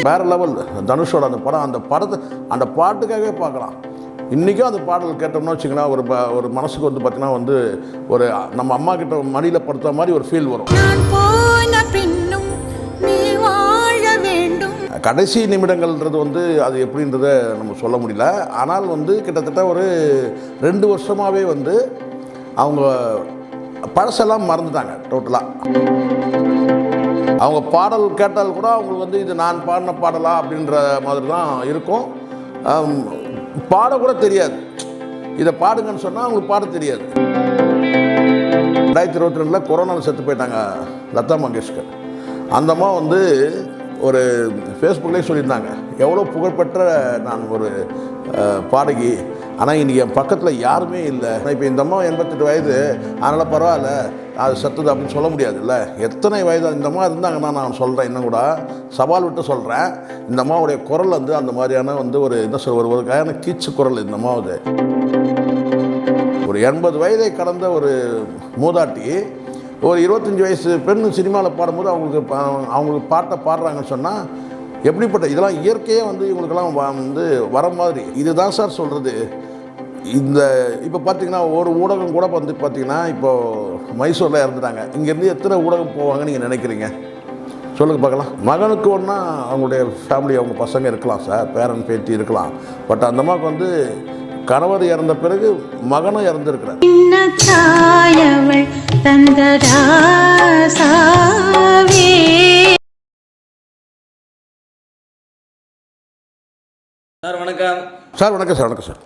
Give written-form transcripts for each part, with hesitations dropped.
வேறு லெவல். தனுஷோட அந்த படம், அந்த பாட்டுக்காகவே பார்க்கலாம். இன்றைக்கும் அந்த பாடல் கேட்டோம்னா வச்சுக்கலாம், ஒரு மனசுக்கு வந்து பார்த்திங்கன்னா ஒரு நம்ம அம்மா கிட்ட மடியில் படுத்த மாதிரி ஒரு ஃபீல் வரும். கடைசி நிமிடங்கள்ன்றது அது எப்படின்றத நம்ம சொல்ல முடியல. ஆனால் கிட்டத்தட்ட ஒரு 2 வருஷமாகவே அவங்க பழசெல்லாம் மறந்துட்டாங்க டோட்டலாக. அவங்க பாடல் கேட்டால் கூட அவங்களுக்கு இது நான் பாடின பாடலா அப்படின்ற மாதிரி தான் இருக்கும். பாடக்கூட தெரியாது. இதை பாடுங்கன்னு சொன்னால் அவங்களுக்கு பாட தெரியாது. 2022 கொரோனாவில் செத்து போயிட்டாங்க லதா மங்கேஷ்கர். அந்த அம்மா ஒரு ஃபேஸ்புக்லேயே சொல்லியிருந்தாங்க, எவ்வளோ புகழ்பெற்ற நான் ஒரு பாடகி, ஆனால் இன்றைக்கி என் பக்கத்தில் யாருமே இல்லை. இப்போ இந்த அம்மா 88 வயது, அதனால் பரவாயில்ல, அது செத்துது அப்படின்னு சொல்ல முடியாதுல்ல. எத்தனை வயது இந்த அம்மா இருந்தாங்கன்னா நான் சொல்கிறேன், இன்னும் கூட சவால் விட்டு சொல்கிறேன், இந்த அம்மாவுடைய குரல் அந்த மாதிரியான ஒரு என்ன சொல்ற ஒரு வகையான கீச்சு குரல். இந்த அம்மாவது ஒரு 80 வயதை கடந்த ஒரு மூதாட்டி ஒரு 25 வயசு பெண் சினிமாவில் பாடும்போது அவங்களுக்கு பாட்டை பாடுறாங்கன்னு சொன்னால் எப்படிப்பட்ட இதெல்லாம் இயற்கையாக இவங்களுக்கெல்லாம் வர மாதிரி. இதுதான் சார் சொல்கிறது. இப்போ பார்த்திங்கன்னா ஒரு ஊடகம் கூட பார்த்திங்கன்னா இப்போது மைசூரில் இறந்துட்டாங்க. இங்கேருந்து எத்தனை ஊடகம் போவாங்கன்னு நீங்கள் நினைக்கிறீங்க? சொல்லுங்கள் பார்க்கலாம். மகனுக்கு ஒன்றா அவங்களுடைய ஃபேமிலி, அவங்க பசங்க இருக்கலாம் சார், பேரன் பேத்தி இருக்கலாம். பட் அந்த அம்மாவுக்கு கணவர் இறந்த பிறகு மகனும் இறந்துருக்கிறார். சார் வணக்கம். சார் வணக்கம் சார். வணக்கம் சார்.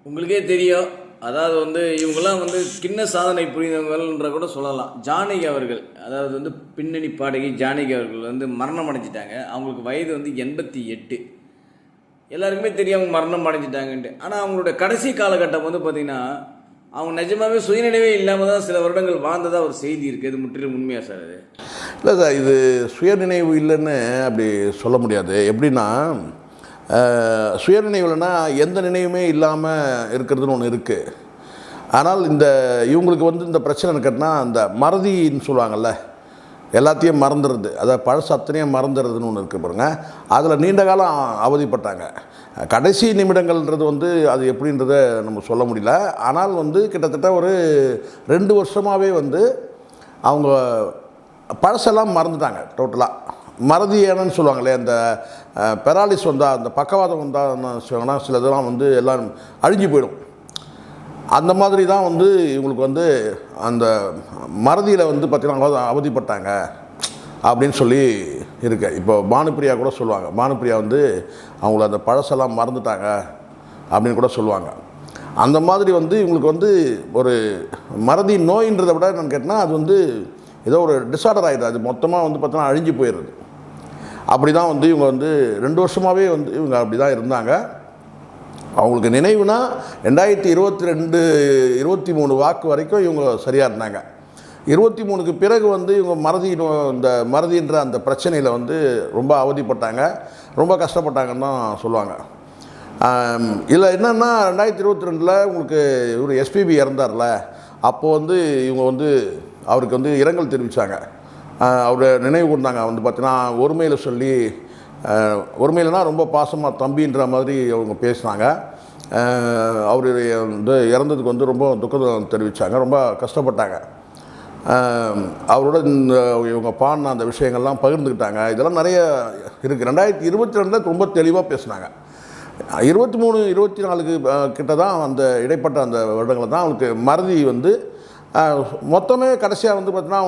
உங்களுக்கே தெரியும், அதாவது இவங்கெல்லாம் கிண்ண சாதனை புரிந்தவங்கன்ற கூட சொல்லலாம். ஜானகி அவர்கள், அதாவது பின்னணி பாடகி ஜானகி அவர்கள் மரணம் அடைஞ்சிட்டாங்க. அவங்களுக்கு வயது 88. எல்லாருக்குமே தெரியும் அவங்க மரணம் அடைஞ்சிட்டாங்கன்ட்டு. ஆனால் அவங்களோட கடைசி காலகட்டம் பார்த்திங்கன்னா அவங்க நிஜமாகவே சுயநினைவே இல்லாமல் தான் சில வருடங்கள் வாழ்ந்ததாக ஒரு செய்தி இருக்குது. இது முற்றிலும் உண்மையாக சார்? அது இல்லை சார், இது சுயநினைவு இல்லைன்னு அப்படி சொல்ல முடியாது. எப்படின்னா சுயநினைவு இல்லைன்னா எந்த நினைவுமே இல்லாமல் இருக்கிறதுன்னு ஒன்று இருக்குது. ஆனால் இவங்களுக்கு இந்த பிரச்சனை கேட்டால் அந்த மறதின்னு சொல்லுவாங்கள்ல, எல்லாத்தையும் மறந்துடுறது, அதாவது பழசு அத்தனையும் மறந்துடுறதுன்னு ஒன்று இருக்குது பாருங்க. அதில் நீண்ட காலம் அவதிப்பட்டாங்க. கடைசி நிமிடங்கள்ன்றது அது எப்படின்றத நம்ம சொல்ல முடியல. ஆனால் கிட்டத்தட்ட ஒரு 2 வருஷமாகவே அவங்க பழசெல்லாம் மறந்துட்டாங்க டோட்டலாக. மறதி ஏன்னு சொல்லுவாங்களே, அந்த பெராலிஸ் வந்தால், அந்த பக்கவாதம் வந்தால் சொல்லுவாங்கன்னா சில இதெல்லாம் எல்லாம் அழிஞ்சு போயிடும். அந்த மாதிரி தான் இவங்களுக்கு அந்த மறதியில் பார்த்திங்கன்னா அவதிப்பட்டாங்க அப்படின்னு சொல்லி இருக்கு. இப்போ பானுப்பிரியா கூட சொல்லுவாங்க. பானுப்பிரியா அவங்கள அந்த பழசெல்லாம் மறந்துட்டாங்க அப்படின்னு கூட சொல்லுவாங்க. அந்த மாதிரி இவங்களுக்கு ஒரு மறதி நோயின்றதை விட என்னென்னு கேட்டால் அது ஏதோ ஒரு டிஸார்டர் ஆகிடுது. அது மொத்தமாக பார்த்தோன்னா அழிஞ்சு போயிடுது. அப்படி தான் இவங்க 2 வருஷமாகவே இவங்க அப்படி தான் இருந்தாங்க. அவங்களுக்கு நினைவுனா 2022 23 வாக்கு வரைக்கும் இவங்க சரியாக இருந்தாங்க. 23க்கு பிறகு இவங்க இந்த மறதின்ற அந்த பிரச்சனையில் ரொம்ப அவதிப்பட்டாங்க, ரொம்ப கஷ்டப்பட்டாங்கன்னு தான் சொல்லுவாங்க. இதில் என்னென்னா 2022 உங்களுக்கு இவர் எஸ்பிபி இறந்தார்ல, அப்போது இவங்க அவருக்கு இரங்கல் தெரிவித்தாங்க. அவரை நினைவு கொண்டாங்க. பார்த்தீங்கன்னா ஒருமையில் சொல்லி, ஒருமையிலனா ரொம்ப பாசமாக தம்பின்ற மாதிரி அவங்க பேசினாங்க. அவருடைய இறந்ததுக்கு ரொம்ப துக்கம் தெரிவித்தாங்க, ரொம்ப கஷ்டப்பட்டாங்க. அவரோட இவங்க பாடின அந்த விஷயங்கள்லாம் பகிர்ந்துக்கிட்டாங்க. இதெல்லாம் நிறைய இருக்குது. 2022 ரொம்ப தெளிவாக பேசினாங்க. 23 24க்கு கிட்ட தான் அந்த இடைப்பட்ட அந்த வருடங்களில் தான் அவங்களுக்கு மறதி மொத்தமே கடைசியாக பார்த்தீங்கன்னா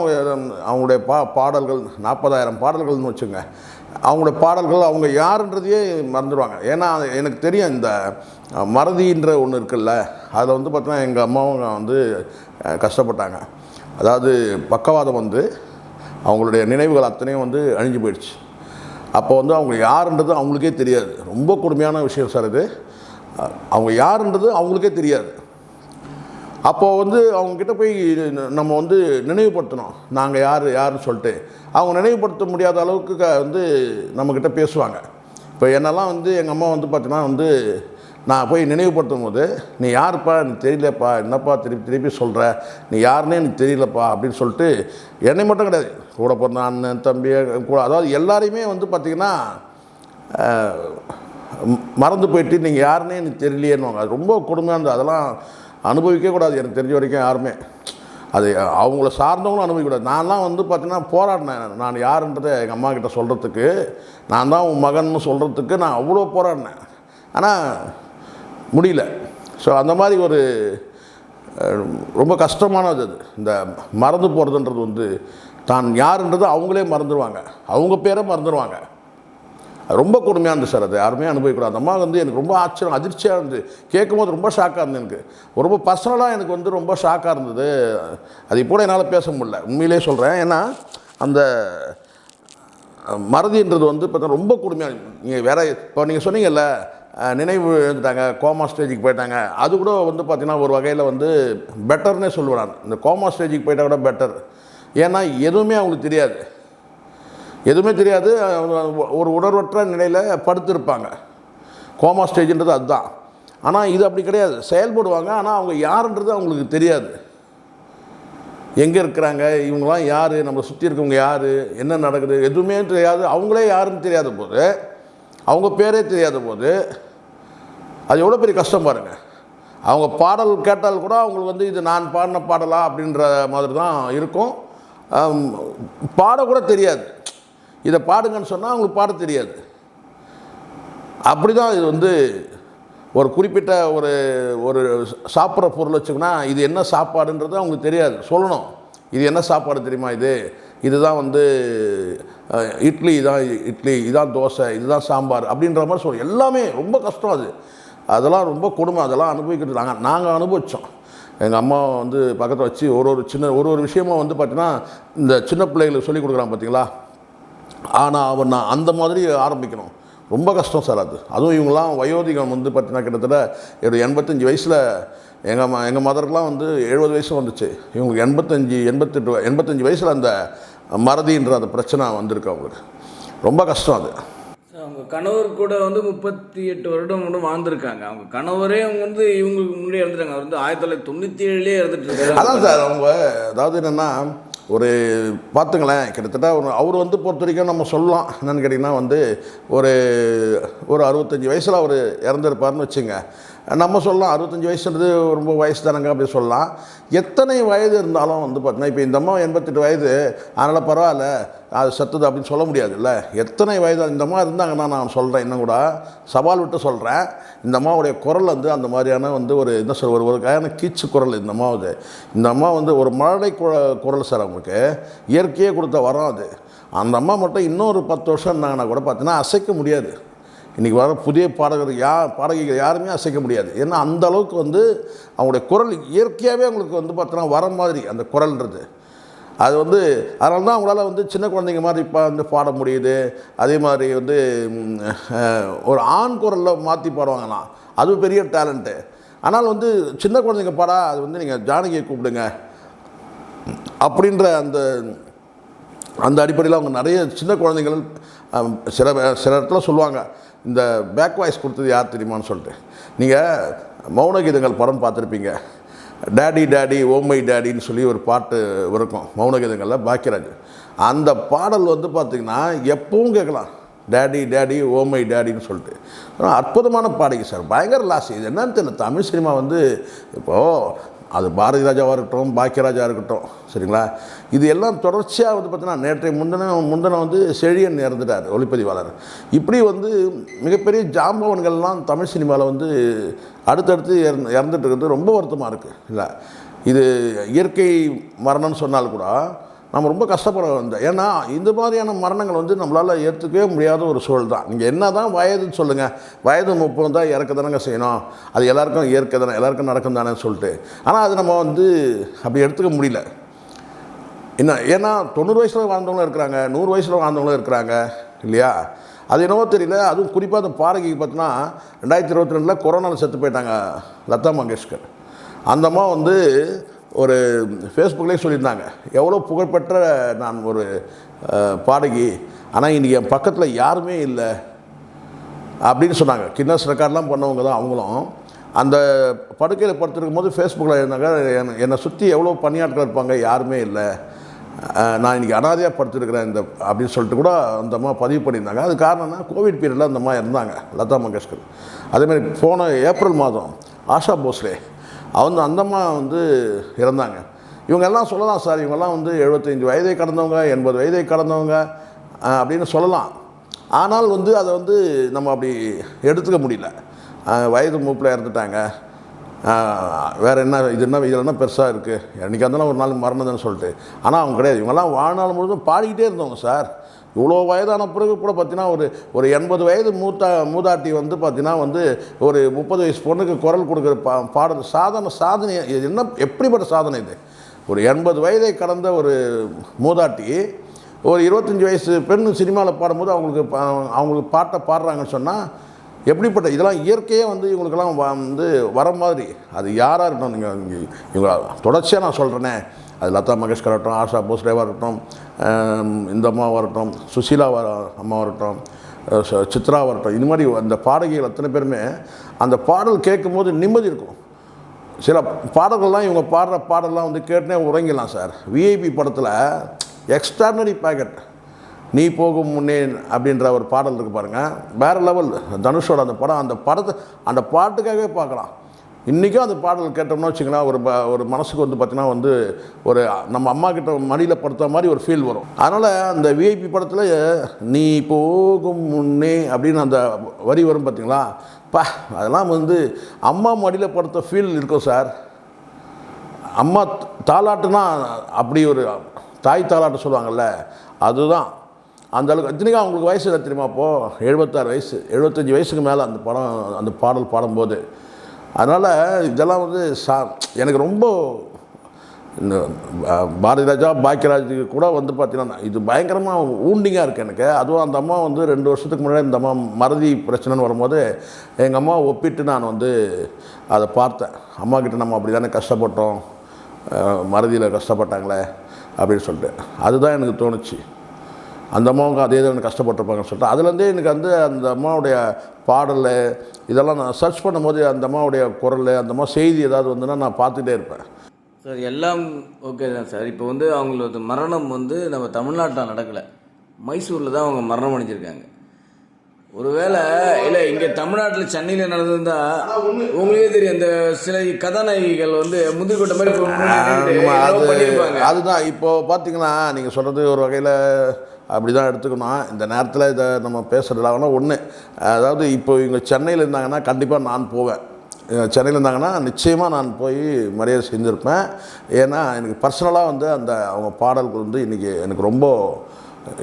அவங்களுடைய பாடல்கள் 40,000 பாடல்கள்னு வச்சுங்க. அவங்களுடைய பாடல்கள் அவங்க யாருன்றதையே மறந்துடுவாங்க. ஏன்னா எனக்கு தெரியும், இந்த மறதின்ற ஒன்று இருக்குல்ல, அதில் பார்த்தீங்கன்னா எங்கள் அம்மாவும் கஷ்டப்பட்டாங்க. அதாவது பக்கவாதம் அவங்களுடைய நினைவுகள் அத்தனையும் அழிஞ்சு போயிடுச்சு. அப்போ அவங்க யாருன்றது அவங்களுக்கே தெரியாது. ரொம்ப கொடுமையான விஷயம் சார் இது. அவங்க யாருன்றது அவங்களுக்கே தெரியாது. அப்போது அவங்கக்கிட்ட போய் நம்ம நினைவுபடுத்தணும், நாங்கள் யாருன்னு சொல்லிட்டு. அவங்க நினைவுபடுத்த முடியாத அளவுக்கு நம்மக்கிட்ட பேசுவாங்க. இப்போ என்னெல்லாம் எங்கள் அம்மா பார்த்தீங்கன்னா நான் போய் நினைவுபடுத்தும் போது, நீ யாருப்பா எனக்கு தெரியலப்பா, என்னப்பா திருப்பி திருப்பி சொல்கிற, நீ யாருன்னே எனக்கு தெரியலப்பா அப்படின்னு சொல்லிட்டு, என்னை மட்டும் கிடையாது, கூட பிறந்த அண்ணன் தம்பி கூட, அதாவது எல்லாரையுமே வந்து பார்த்திங்கன்னா மறந்து போயிட்டு நீங்கள் யாருன்னே எனக்கு தெரியலையேன்னு. அது ரொம்ப கொடுமையாக இருந்தது. அதெல்லாம் அனுபவிக்கவே கூடாது எனக்கு தெரிஞ்ச வரைக்கும் யாருமே. அது அவங்கள சார்ந்தவங்களும் அனுபவிக்கக்கூடாது. நான்லாம் வந்து பார்த்திங்கன்னா போராடினேன். நான் யாருன்றதை எங்கள் அம்மா கிட்ட சொல்கிறதுக்கு, நான் தான் உன் மகன்னு சொல்கிறதுக்கு நான் அவ்வளோ போராடினேன். ஆனால் முடியல. ஸோ அந்த மாதிரி ஒரு ரொம்ப கஷ்டமானது அது. இந்த மறந்து போகிறதுன்றது வந்து தான் யாருன்றது அவங்களே மறந்துடுவாங்க, அவங்க பேரை மறந்துடுவாங்க. ரொம்ப கொடுமையாக இருந்துச்சு சார். அது யாருமே அனுபவிக்கூடாது. அந்த அம்மா வந்து எனக்கு ரொம்ப ஆச்சரியம், அதிர்ச்சியாக இருந்தது. கேட்கும்போது ரொம்ப ஷாக்காக இருந்தது. எனக்கு ரொம்ப பர்சனலாக எனக்கு வந்து ரொம்ப ஷாக்காக இருந்தது. அது இப்போ என்னால் பேச முடியல, உண்மையிலே சொல்கிறேன். ஏன்னா அந்த மறதின்றது வந்து பார்த்தா ரொம்ப கொடுமையாக. நீங்கள் வேறு இப்போ நீங்கள் சொன்னீங்கல்ல, நினைவு எழுந்துட்டாங்க, கோமா ஸ்டேஜுக்கு போயிட்டாங்க, அது கூட வந்து பார்த்திங்கன்னா ஒரு வகையில் வந்து பெட்டர்னே சொல்லுவேன் நான். இந்த கோமா ஸ்டேஜுக்கு போயிட்டால் கூட பெட்டர். ஏன்னா எதுவுமே அவங்களுக்கு தெரியாது, எதுவுமே தெரியாது. ஒரு உணர்வற்ற நிலையில் படுத்திருப்பாங்க. கோமா ஸ்டேஜ்ன்றது அதுதான். ஆனால் இது அப்படி கிடையாது, செயல்படுவாங்க. ஆனால் அவங்க யாருன்றது அவங்களுக்கு தெரியாது. எங்கே இருக்கிறாங்க, இவங்களாம் யார், நம்மளை சுற்றி இருக்கவங்க யார், என்ன நடக்குது எதுவுமே தெரியாது. அவங்களே யாருன்னு தெரியாத போது, அவங்க பேரே தெரியாத போது, அது எவ்வளோ பெரிய கஷ்டம் பாருங்கள். அவங்க பாடல் கேட்டால் கூட அவங்களுக்கு வந்து இது நான் பாடின பாடலா அப்படின்ற மாதிரி தான் இருக்கும். பாடக்கூட தெரியாது. இதை பாடுங்கன்னு சொன்னால் அவங்களுக்கு பாட தெரியாது. அப்படி தான் இது வந்து ஒரு குறிப்பிட்ட ஒரு ஒரு சாப்பிட்ற பொருள் வச்சுக்கோன்னா, இது என்ன சாப்பாடுன்றது அவங்களுக்கு தெரியாது. சொல்லணும், இது என்ன சாப்பாடு தெரியுமா, இதுதான் வந்து இட்லி, இதான் தோசை, இதுதான் சாம்பார் அப்படின்ற மாதிரி சொல்ல. எல்லாமே ரொம்ப கஷ்டம். அதெல்லாம் ரொம்ப கொடுமை. அதெல்லாம் அனுபவிக்கிறது நாங்கள் அனுபவித்தோம். எங்கள் அம்மா வந்து பக்கத்தில் வச்சு ஒரு விஷயமும் வந்து பார்த்திங்கன்னா, இந்த சின்ன பிள்ளைகளுக்கு சொல்லிக் கொடுக்குறாங்க பார்த்தீங்களா, ஆனால் நான் அந்த மாதிரி ஆரம்பிக்கணும். ரொம்ப கஷ்டம் சார் அது. அதுவும் இவங்களாம் வயோதிகம் வந்து பார்த்திங்கன்னா கிட்டத்தட்ட ஒரு 85 வயசில், எங்கள் மதருக்கெலாம் வந்து 70 வயசு வந்துச்சு. இவங்களுக்கு 85 வயசில் அந்த மறதின்ற அந்த பிரச்சனை வந்திருக்கு அவங்களுக்கு. ரொம்ப கஷ்டம் அது. அவங்க கணவர் கூட வந்து 38 வருடம் கூட வாழ்ந்துருக்காங்க. அவங்க கணவரே அவங்க வந்து இவங்களுக்கு முன்னாடியே இறந்துட்டாங்க. அவர் வந்து 1997 இறந்துட்டு இருக்காரு. அதான் சார் அவங்க, அதாவது என்னென்னா ஒரு பார்த்துங்களேன், கிட்டத்தட்ட அவர் வந்து பொறுத்த வரைக்கும் நம்ம சொல்லலாம் என்னென்னு கேட்டிங்கன்னா வந்து ஒரு 65 வயசில் அவர் இறந்துருப்பார்னு வச்சுங்க. நம்ம சொல்லலாம் 65 வயசுன்றது ரொம்ப வயசு தானங்க அப்படி சொல்லலாம். எத்தனை வயது இருந்தாலும் வந்து பார்த்தீங்கன்னா, இப்போ இந்த அம்மா 88 வயது, அதனால் பரவாயில்ல அது செத்துது அப்படின்னு சொல்ல முடியாதுல்ல. எத்தனை வயது இந்த அம்மா இருந்தாங்கன்னா நான் சொல்கிறேன், இன்னும் கூட சவால் விட்டு சொல்கிறேன், இந்த அம்மாவுடைய குரல் வந்து அந்த மாதிரியான வந்து ஒரு என்ன சொல்ற ஒரு கையான கீச்சு குரல் இந்த அம்மாவுது. இந்த அம்மா வந்து ஒரு மழலை குரல் சார். அவங்களுக்கு இயற்கையே கொடுத்த வரம் அது. அந்த அம்மா மட்டும் இன்னொரு 10 வருஷம் இருந்தாங்கன்னா கூட பார்த்தீங்கன்னா அசைக்க முடியாது. இன்றைக்கி வர புதிய பாடகிகள் யாருமே அசைக்க முடியாது. ஏன்னா அந்த அளவுக்கு வந்து அவங்களுடைய குரல் இயற்கையாகவே அவங்களுக்கு வந்து பார்த்தோன்னா வர மாதிரி அந்த குரல்ன்றது. அது வந்து அதனால தான் அவங்களால வந்து சின்ன குழந்தைங்க மாதிரி இப்போ வந்து பாட முடியுது. அதே மாதிரி வந்து ஒரு ஆண் குரலில் மாற்றி பாடுவாங்களாம், அது பெரிய டேலண்ட்டு. ஆனால் வந்து சின்ன குழந்தைங்க பாடா, அது வந்து நீங்கள் ஜானகியை கூப்பிடுங்க அப்படின்ற அந்த அடிப்படையில் அவங்க நிறைய சின்ன குழந்தைகள் சில இடத்துல சொல்லுவாங்க, இந்த பேக் வாய்ஸ் கொடுத்தது யார் தெரியுமான்னு சொல்லிட்டு. நீங்கள் மௌன கீதங்கள் படம் பார்த்துருப்பீங்க. டேடி டேடி ஓ மை டேடின்னு சொல்லி ஒரு பாட்டு இருக்கும் மௌன கீதங்களில், பாக்கியராஜ். அந்த பாடல் வந்து பார்த்திங்கன்னா எப்பவும் கேட்கலாம், டேடி டேடி ஓ மை டேடின்னு சொல்லிட்டு. அற்புதமான பாடகி சார், பயங்கர லாஸ். இது என்னன்னு தெரியல, தமிழ் சினிமா வந்து இப்போது அது பாரதி ராஜாவாக இருக்கட்டும், பாக்கியராஜாக இருக்கட்டும், சரிங்களா, இது எல்லாம் தொடர்ச்சியாக வந்து பார்த்தீங்கன்னா நேற்றைய முந்தின வந்து செழியன் இறந்துட்டார், ஒளிப்பதிவாளர். இப்படி வந்து மிகப்பெரிய ஜாம்பவன்கள்லாம் தமிழ் சினிமாவில் வந்து அடுத்தடுத்து இறந்துட்டு இருக்கிறது ரொம்ப வருத்தமாக இருக்குது. இல்லை, இது இயற்கை மரணம்னு சொன்னால் கூட நம்ம ரொம்ப கஷ்டப்பட வந்தோம். ஏன்னா இந்த மாதிரியான மரணங்கள் வந்து நம்மளால் ஏற்றுக்கவே முடியாத ஒரு சூழல் தான். நீங்கள் என்ன தான் வயதுன்னு சொல்லுங்கள், வயது 30 தான் இறக்க தானங்க செய்யணும், அது எல்லாருக்கும் இயற்கை தானே, எல்லாருக்கும் நடக்கும் தானே சொல்லிட்டு. ஆனால் அது நம்ம வந்து அப்படி எடுத்துக்க முடியல. என்ன ஏன்னா 90 வயசில் வாழ்ந்தவங்களும் இருக்கிறாங்க, 100 வயசில் வாழ்ந்தவங்களும் இருக்கிறாங்க இல்லையா. அது என்னவோ தெரியல. அதுவும் குறிப்பாக அந்த பாடகிக்கு பார்த்தீங்கன்னா 2022 கொரோனாவில் செத்து போயிட்டாங்க லதா மங்கேஷ்கர். அந்த அம்மா வந்து ஒரு ஃபேஸ்புக்லேயே சொல்லியிருந்தாங்க, எவ்வளோ புகழ்பெற்ற நான் ஒரு பாடகி, ஆனால் இன்றைக்கி என் பக்கத்தில் யாருமே இல்லை அப்படின்னு சொன்னாங்க. கின்னஸ் ரெக்கார்ட்லாம் பண்ணவங்க தான் அவங்களும். அந்த படுக்கையில் படுத்துருக்கும் போது ஃபேஸ்புக்கில் இருந்தாங்க, என்னை சுற்றி எவ்வளோ பணியாட்கள் இருப்பாங்க, யாருமே இல்லை, நான் இன்றைக்கி அனாதையாக படுத்துருக்கிறேன் இந்த அப்படின்னு சொல்லிட்டு கூட அந்த அம்மா பதிவு பண்ணியிருந்தாங்க. அது காரணம்னா கோவிட் பீரியடில் அந்த அம்மா இருந்தாங்க, லதா மங்கேஷ்கர். அதேமாதிரி போன ஏப்ரல் மாதம் ஆஷா போஸ்லே அந்த அம்மா வந்து இறந்தாங்க. இவங்க எல்லாம் சொல்லலாம் சார், இவங்கெல்லாம் வந்து 75 வயதை கடந்தவங்க, 80 வயதை கடந்தவங்க அப்படின்னு சொல்லலாம். ஆனால் வந்து அதை வந்து நம்ம அப்படி எடுத்துக்க முடியல. வயது மூப்பில் இறந்துட்டாங்க, வேறு என்ன இதில் என்ன பெருசாக இருக்குது, என்றைக்கு இருந்தாலும் ஒரு நாள் மரணம்னு சொல்லிட்டு. ஆனால் அவங்க கிடையாது. இவங்கெல்லாம் வாழ்நாள் முழுவதும் பாடிக்கிட்டே இருந்தவங்க சார். இவ்வளோ வயதான பிறகு கூட பார்த்தீங்கன்னா ஒரு 80 வயது மூதாட்டி வந்து பார்த்தீங்கன்னா வந்து ஒரு 30 வயசு பொண்ணுக்கு குரல் கொடுக்குற பாடல் சாதனை. இது என்ன எப்படிப்பட்ட சாதனை இது? ஒரு 80 வயதை கடந்த ஒரு மூதாட்டி ஒரு 25 வயசு பெண் சினிமாவில் பாடும்போது அவங்களுக்கு பாட்டை பாடுறாங்கன்னு சொன்னால் எப்படிப்பட்ட இதெல்லாம் இயற்கையே வந்து இவங்களுக்கெல்லாம் வந்து வர மாதிரி. அது யாராக இருக்கட்டும், நீங்கள் இவங்க தொடர்ச்சியாக நான் சொல்கிறேனே, அது லதா மங்கேஷ்கர் இருக்கட்டும், ஆஷா போஸ்லேவாக இருக்கட்டும், இந்த அம்மாவாக இருக்கட்டும், சுசீலா அம்மாவாக இருக்கட்டும், சித்ராவாக இருக்கட்டும், இது மாதிரி அந்த பாடகிகள் அத்தனை பேருமே அந்த பாடல் கேட்கும்போது நிம்மதி இருக்கும். சில பாடல்கள்லாம் இவங்க பாடுற பாடலாம் வந்து கேட்டுனே உறங்கிடலாம் சார். விஐபி படத்தில் எக்ஸ்ட்ரானரி பேக்கெட் நீ போகும் முன்னே அப்படின்ற ஒரு பாடல் இருக்குது பாருங்கள், வேறு லெவல். தனுஷோட அந்த படத்தை அந்த பாட்டுக்காகவே பார்க்கலாம். இன்றைக்கும் அந்த பாடல் கேட்டோம்னா வச்சுக்கலாம், ஒரு மனசுக்கு வந்து பார்த்திங்கன்னா வந்து ஒரு நம்ம அம்மா கிட்ட மடியில் படுத்த மாதிரி ஒரு ஃபீல் வரும். அதனால் அந்த விஐபி படத்தில் நீ போகும் முன்னே அப்படின்னு அந்த வரி வரும் பார்த்திங்களா, அதெல்லாம் வந்து அம்மா மடியில் படுத்த ஃபீல் இருக்கும் சார். அம்மா தாலாட்டுனா அப்படி ஒரு தாய் தாலாட்டு சொல்லுவாங்கள்ல, அதுதான் அந்த அளவுக்கு. இத்தனைக்கும் அவங்களுக்கு வயசு இல்லை தெரியுமா? அப்போது 76 வயசு, 75 வயசுக்கு மேலே அந்த பாடல் பாடும்போது. அதனால் இதெல்லாம் வந்து எனக்கு ரொம்ப இந்த பாரதி ராஜா பாக்கியராஜுக்கு கூட வந்து பார்த்திங்கன்னா இது பயங்கரமாக ஊண்டிங்காக இருக்குது எனக்கு. அதுவும் அந்த அம்மா வந்து 2 வருஷத்துக்கு முன்னாடி இந்த அம்மா மறதி பிரச்சனைன்னு வரும்போது எங்கள் அம்மா ஒப்பிட்டு நான் வந்து அதை பார்த்தேன். அம்மாக்கிட்ட நம்ம அப்படி தானே கஷ்டப்பட்டோம், மறதியில் கஷ்டப்பட்டாங்களே அப்படின்னு சொல்லிட்டு. அதுதான் எனக்கு தோணுச்சு, அந்த அம்மாவுக்கு அதே தான் கஷ்டப்பட்டிருப்பாங்கன்னு சொல்லிட்டு. அதுலேருந்தே எனக்கு வந்து அந்த அம்மாவுடைய பாடல் இதெல்லாம் நான் சர்ச் பண்ணும்போது அந்த அம்மாவுடைய குரல், அந்த அம்மா செய்தி ஏதாவது வந்துன்னா நான் பார்த்துட்டே இருப்பேன் சார். எல்லாம் ஓகே தான் சார். இப்போ வந்து அவங்களோட மரணம் வந்து நம்ம தமிழ்நாட்டில் நடக்கலை, மைசூரில் தான் அவங்க மரணம் அடைஞ்சிருக்காங்க. ஒருவேளை இல்லை இங்கே தமிழ்நாட்டில் சென்னையில் நடந்திருந்தா உங்களுக்கே தெரியும், இந்த சில கதாநாயகிகள் வந்து முந்திரிக்கொட்டை மாதிரி பண்ணியிருப்பாங்க. அதுதான் இப்போது பார்த்தீங்கன்னா நீங்கள் சொல்கிறது ஒரு வகையில் அப்படி தான் எடுத்துக்கணும். இந்த நேரத்தில் இதை நம்ம பேசுகிறதுலாகனா ஒன்று, அதாவது இப்போ இவங்க சென்னையில் இருந்தாங்கன்னா கண்டிப்பாக நான் போவேன். சென்னையில் இருந்தாங்கன்னா நிச்சயமாக நான் போய் மரியாதை செஞ்சுருப்பேன். ஏன்னா எனக்கு பர்சனலாக வந்து அவங்க பாடல்கள் வந்து இன்றைக்கி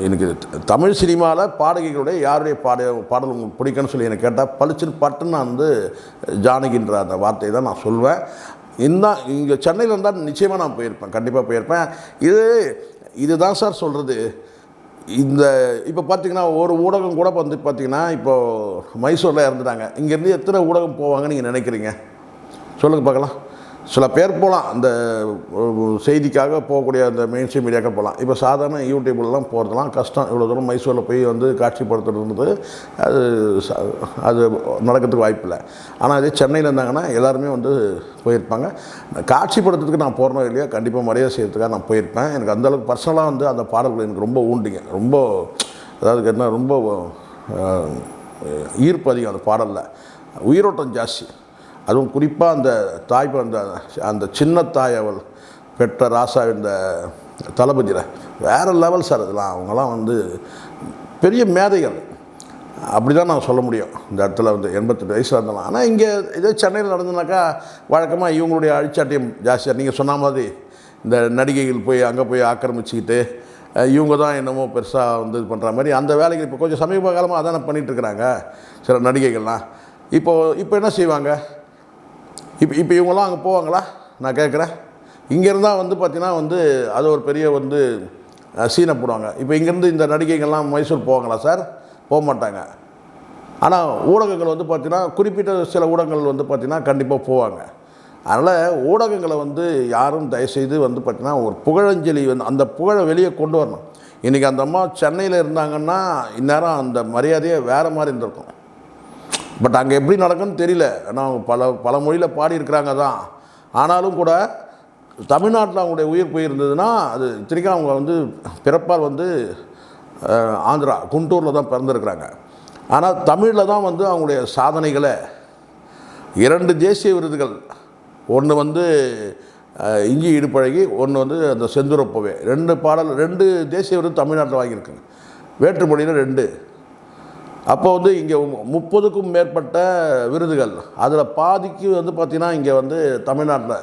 எனக்கு தமிழ் சினிமாவில் பாடகிகளுடைய யாருடைய பாடல் உங்களுக்கு பிடிக்குன்னு சொல்லி எனக்கு கேட்டால் பட்டுன்னு நான் வந்து ஜானகின்ற அந்த வார்த்தையை தான் நான் சொல்வேன். இங்கே சென்னையில் இருந்தால் நிச்சயமாக நான் போயிருப்பேன், கண்டிப்பாக போயிருப்பேன். இதுதான் சார் சொல்கிறது. இப்போ பார்த்திங்கன்னா ஒரு ஊடகம் கூட வந்து பார்த்திங்கன்னா இப்போது மைசூரில் இறந்துட்டாங்க. இங்கேருந்து எத்தனை ஊடகம் போவாங்கன்னு நீங்கள் நினைக்கிறீங்க சொல்லுங்கள் பார்க்கலாம்? சில பேர் போகலாம், அந்த செய்திக்காக போகக்கூடிய அந்த மெயின் ஸ்ட்ரீம் மீடியாக்கள் போகலாம். இப்போ சாதாரண யூடியூப்லாம் போகிறதுலாம் கஷ்டம். இவ்வளோ தூரம் மைசூரில் போய் வந்து காட்சிப்படுத்துறது அது நடக்கிறதுக்கு வாய்ப்பில்லை. ஆனால் அதே சென்னையில் இருந்தாங்கன்னா எல்லாருமே வந்து போயிருப்பாங்க. காட்சிப்படுத்துறதுக்கு நான் போகிறனோ இல்லையா, கண்டிப்பாக மரியாதை செய்கிறதுக்காக நான் போயிருப்பேன். எனக்கு அந்தளவுக்கு பர்சனலாக வந்து அந்த பாடல்கள் எனக்கு ரொம்ப ஊண்டிங்க, ரொம்ப அதாவது என்ன ரொம்ப ஈர்ப்பு அதிகம் அந்த பாடலில், உயிரோட்டம் ஜாஸ்தி. அதுவும் குறிப்பாக அந்த தாய் அந்த சின்ன தாய் அவள் பெற்ற ராசா இந்த தளபதியில் வேறு லெவல் சார். இதெல்லாம் அவங்களாம் வந்து பெரிய மேதைகள், அப்படி தான் நான் சொல்ல முடியும். இந்த இடத்துல வந்து 88 வயசில் இருந்தாலும். ஆனால் இங்கே இதே சென்னையில் நடந்ததுனாக்கா வழக்கமாக இவங்களுடைய அழிச்சாட்டியம் ஜாஸ்தியாக, நீங்கள் சொன்ன மாதிரி இந்த நடிகைகள் போய் அங்கே போய் ஆக்கிரமிச்சிக்கிட்டு இவங்க தான் என்னமோ பெருசாக வந்து இது பண்ணுற மாதிரி அந்த வேலைகள் இப்போ கொஞ்சம் சமீப காலமாக அதானே பண்ணிகிட்ருக்குறாங்க சில நடிகைகள்லாம். இப்போ என்ன செய்வாங்க? இப்போ இவங்களாம் அங்கே போவாங்களா நான் கேட்குறேன். இங்கே இருந்தால் வந்து பார்த்திங்கன்னா வந்து அது ஒரு பெரிய வந்து சீனை போடுவாங்க. இப்போ இங்கேருந்து இந்த நடிகைகள்லாம் மைசூர் போவாங்களா சார்? போக மாட்டாங்க. ஆனால் ஊடகங்கள் வந்து பார்த்திங்கன்னா குறிப்பிட்ட சில ஊடகங்கள் வந்து பார்த்திங்கன்னா கண்டிப்பாக போவாங்க. அதனால் ஊடகங்களை வந்து யாரும் தயவுசெய்து வந்து பார்த்திங்கன்னா ஒரு புகழஞ்சலி வந்து அந்த புகழை வெளியே கொண்டு வரணும். இன்றைக்கி அந்த அம்மா சென்னையில் இருந்தாங்கன்னா இந்நேரம் அந்த மரியாதையே வேறு மாதிரி இருந்திருக்கும். பட் அங்கே எப்படி நடக்குன்னு தெரியல. ஏன்னா அவங்க பல மொழியில் பாடியிருக்கிறாங்க தான். ஆனாலும் கூட தமிழ்நாட்டில் அவங்களுடைய உயிர் போயிருந்ததுன்னா அது இத்தனைக்கும் அவங்க வந்து பிறப்பால் வந்து ஆந்திரா குண்டூரில் தான் பிறந்திருக்கிறாங்க. ஆனால் தமிழில் தான் வந்து அவங்களுடைய சாதனைகளை 2 தேசிய விருதுகள், ஒன்று வந்து இஞ்சி இடுப்பழகி, ஒன்று வந்து அந்த செந்துரப்பவே, 2 தேசிய விருது தமிழ்நாட்டில் வாங்கியிருக்குங்க. வேற்றுமொழியில் 2. அப்போ வந்து இங்கே 30க்கும் மேற்பட்ட விருதுகள், அதில் பாதிக்கு வந்து பார்த்திங்கன்னா இங்கே வந்து தமிழ்நாட்டில்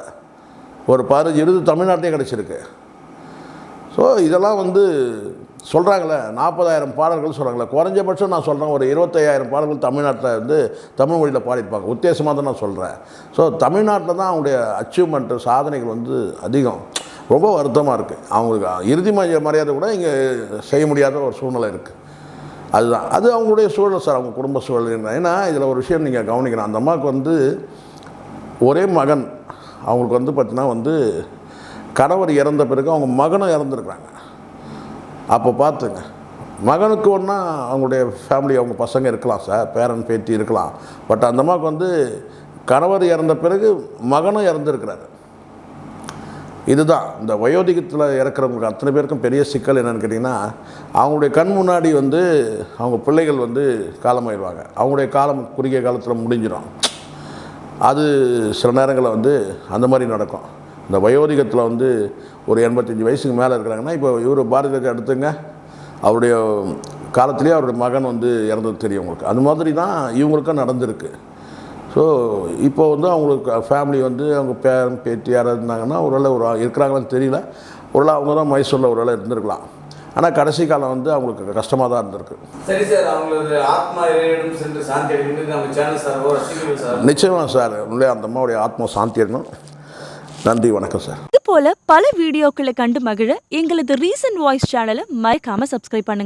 ஒரு 15 விருது தமிழ்நாட்டிலே கிடச்சிருக்கு. ஸோ இதெல்லாம் வந்து சொல்கிறாங்களே 40,000 பாடல்கள் சொல்கிறாங்களே, குறைஞ்சபட்சம் நான் சொல்கிறேன் ஒரு 25,000 பாடல்கள் தமிழ்நாட்டில் வந்து தமிழ் மொழியில் பாடியிருப்பாங்க. உத்தேசமாக தான் நான் சொல்கிறேன். ஸோ தமிழ்நாட்டில் தான் அவங்களுடைய அச்சீவ்மெண்ட்டு சாதனைகள் வந்து அதிகம். ரொம்ப வருத்தமாக இருக்குது. அவங்களுக்கு இறுதி மரியாதை கூட இங்கே செய்ய முடியாத ஒரு சூழ்நிலை இருக்குது. அதுதான் அது அவங்களுடைய சூழல் சார், அவங்க குடும்ப சூழல். ஏன்னா இதில் ஒரு விஷயம் நீங்கள் கவனிக்கணும். அந்த அம்மாவுக்கு வந்து ஒரே மகன். அவங்களுக்கு வந்து பார்த்திங்கன்னா வந்து கணவர் இறந்த பிறகு அவங்க மகனும் இறந்துருக்குறாங்க. அப்போ பார்த்துங்க, மகனுக்கு ஒன்றா அவங்களுடைய ஃபேமிலி, அவங்க பசங்க இருக்கலாம் சார், பேரன் பேத்தி இருக்கலாம். பட் அந்த அம்மாவுக்கு வந்து கணவர் இறந்த பிறகு மகனும் இறந்துருக்கிறாரு. இதுதான் இந்த வயோதிகத்தில் இறக்குறவங்களுக்கு அத்தனை பேருக்கும் பெரிய சிக்கல் என்னென்னு கேட்டிங்கன்னா, அவங்களுடைய கண் முன்னாடி வந்து அவங்க பிள்ளைகள் வந்து காலமாயிடுவாங்க. அவங்களுடைய காலம் குறுகிய காலத்தில் முடிஞ்சிடும். அது சில நேரங்களில் வந்து அந்த மாதிரி நடக்கும். இந்த வயோதிகத்தில் வந்து ஒரு 85 வயசுக்கு மேலே இருக்கிறாங்கன்னா, இப்போ இவர் பாரதி ராஜா எடுத்துங்க, அவருடைய காலத்திலேயே அவருடைய மகன் வந்து இறந்தது தெரியும் உங்களுக்கு. அந்த மாதிரி தான் இவங்களுக்கும் நடந்திருக்கு. ஸோ இப்போ வந்து அவங்களுக்கு ஃபேமிலி வந்து அவங்க பேரன் பேத்தி யாராவது இருந்தாங்கன்னா ஒரு இருக்கிறாங்களான்னு தெரியல. அவங்க தான் மைசூரில் ஒரு இருந்திருக்கலாம். ஆனால் கடைசி காலம் வந்து அவங்களுக்கு கஷ்டமாக தான் இருந்திருக்கு. சரி சார், அவங்களோட ஆத்மா இறைவனும் சென்று சாந்தி அடைந்து நம்ம சேனல் சார் நிச்சயமாக சார், உள்ளே அந்த அம்மாவுடைய ஆத்மா சாந்தி அடையணும். நன்றி, வணக்கம் சார். இது போல பல வீடியோக்களை கண்டு மகிழ எங்களது ரீசன்ட் வாய்ஸ் சேனலை மறக்காம சப்ஸ்கிரைப் பண்ணுங்க.